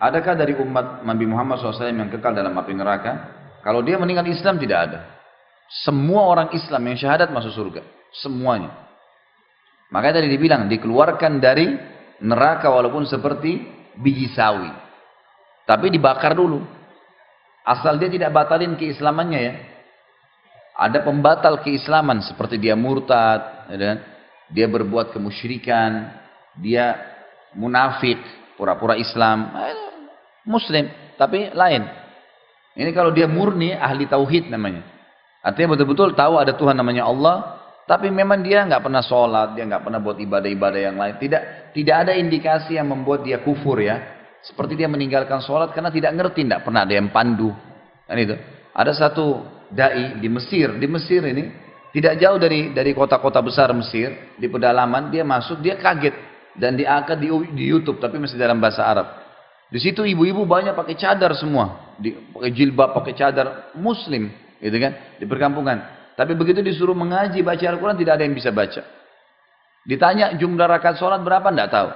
Adakah dari umat Nabi Muhammad SAW yang kekal dalam api neraka? Kalau dia meninggal Islam tidak ada. Semua orang Islam yang syahadat masuk surga. Semuanya. Makanya tadi dibilang dikeluarkan dari neraka walaupun seperti biji sawi. Tapi dibakar dulu. Asal dia tidak batalin keislamannya ya. Ada pembatal keislaman seperti dia murtad, dia berbuat kemusyrikan, dia munafik, pura-pura Islam, Muslim, tapi lain. Ini kalau dia murni ahli tauhid namanya. Artinya betul-betul tahu ada Tuhan namanya Allah, tapi memang dia nggak pernah sholat, dia nggak pernah buat ibadah-ibadah yang lain. Tidak ada indikasi yang membuat dia kufur ya. Seperti dia meninggalkan sholat karena tidak ngerti, tidak pernah ada yang pandu. Kan itu. Ada satu dai di Mesir ini tidak jauh dari kota-kota besar Mesir, di pedalaman dia masuk, dia kaget dan diangkat di YouTube tapi masih dalam bahasa Arab. Di situ ibu-ibu banyak pakai cadar semua, pakai jilbab, pakai cadar Muslim, gitu kan, di perkampungan. Tapi begitu disuruh mengaji baca Al-Quran tidak ada yang bisa baca. Ditanya jumlah rakaat sholat berapa, tidak tahu,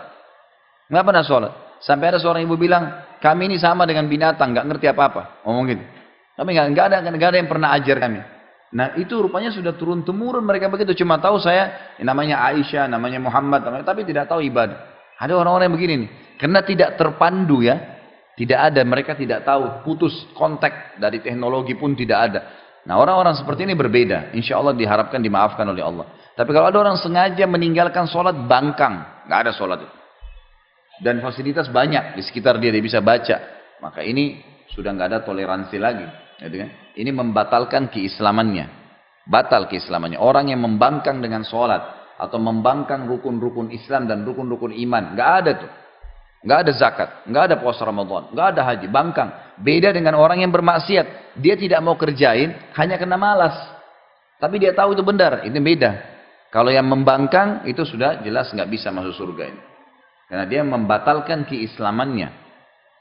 nggak pernah sholat. Sampai ada seorang ibu bilang, kami ini sama dengan binatang, nggak ngerti apa-apa, ngomong gitu. Kami nggak ada yang pernah ajar kami. Nah itu rupanya sudah turun temurun mereka begitu. Cuma tahu saya namanya Aisyah, namanya Muhammad, tapi tidak tahu ibadah. Ada orang-orang yang begini nih, karena tidak terpandu ya, tidak ada, mereka tidak tahu, putus kontak dari teknologi pun tidak ada. Nah orang-orang seperti ini berbeda, insya Allah diharapkan dimaafkan oleh Allah. Tapi kalau ada orang sengaja meninggalkan sholat bangkang, nggak ada sholat itu. Dan fasilitas banyak di sekitar dia bisa baca, maka ini sudah nggak ada toleransi lagi. Gitu kan? Ini membatalkan keislamannya, batal keislamannya. Orang yang membangkang dengan sholat atau membangkang rukun-rukun Islam dan rukun-rukun iman, nggak ada tuh, nggak ada zakat, nggak ada puasa Ramadan, nggak ada haji, bangkang. Beda dengan orang yang bermaksiat, dia tidak mau kerjain hanya karena malas, tapi dia tahu itu benar, itu beda. Kalau yang membangkang itu sudah jelas nggak bisa masuk surga ini, karena dia membatalkan keislamannya,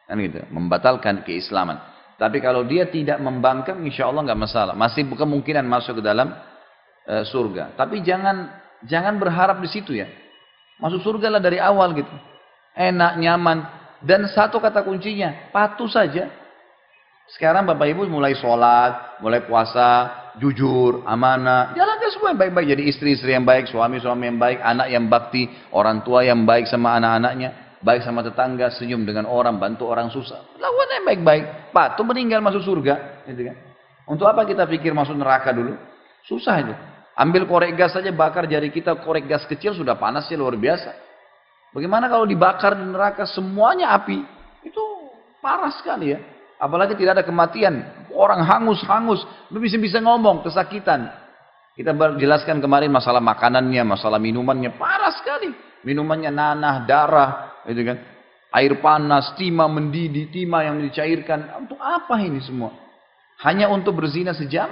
kan gitu, membatalkan keislaman. Tapi kalau dia tidak membangkang, insya Allah nggak masalah. Masih kemungkinan masuk ke dalam surga. Tapi jangan berharap di situ ya. Masuk surga lah dari awal gitu. Enak, nyaman. Dan satu kata kuncinya, patuh saja. Sekarang Bapak Ibu mulai sholat, mulai puasa, jujur, amanah. Jalankan semua yang baik-baik. Jadi istri-istri yang baik, suami-suami yang baik, anak yang bakti, orang tua yang baik sama anak-anaknya. Baik sama tetangga, senyum dengan orang, bantu orang susah. Lakukan yang baik-baik. Patuh meninggal masuk surga. Gitu kan? Untuk apa kita pikir masuk neraka dulu? Susah itu. Ambil korek gas saja, bakar jari kita, korek gas kecil sudah panasnya luar biasa. Bagaimana kalau dibakar di neraka semuanya api? Itu parah sekali ya. Apalagi tidak ada kematian. Orang hangus-hangus. Bisa ngomong, kesakitan. Kita jelaskan kemarin masalah makanannya, masalah minumannya. Parah sekali. Minumannya nanah, darah. Gitu kan? Air panas, timah mendidih, timah yang dicairkan. Untuk apa ini semua? Hanya untuk berzina sejam?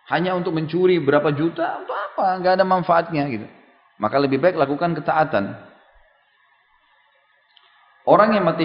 Hanya untuk mencuri berapa juta? Untuk apa? Nggak ada manfaatnya gitu. Maka lebih baik lakukan ketaatan. Orang yang mati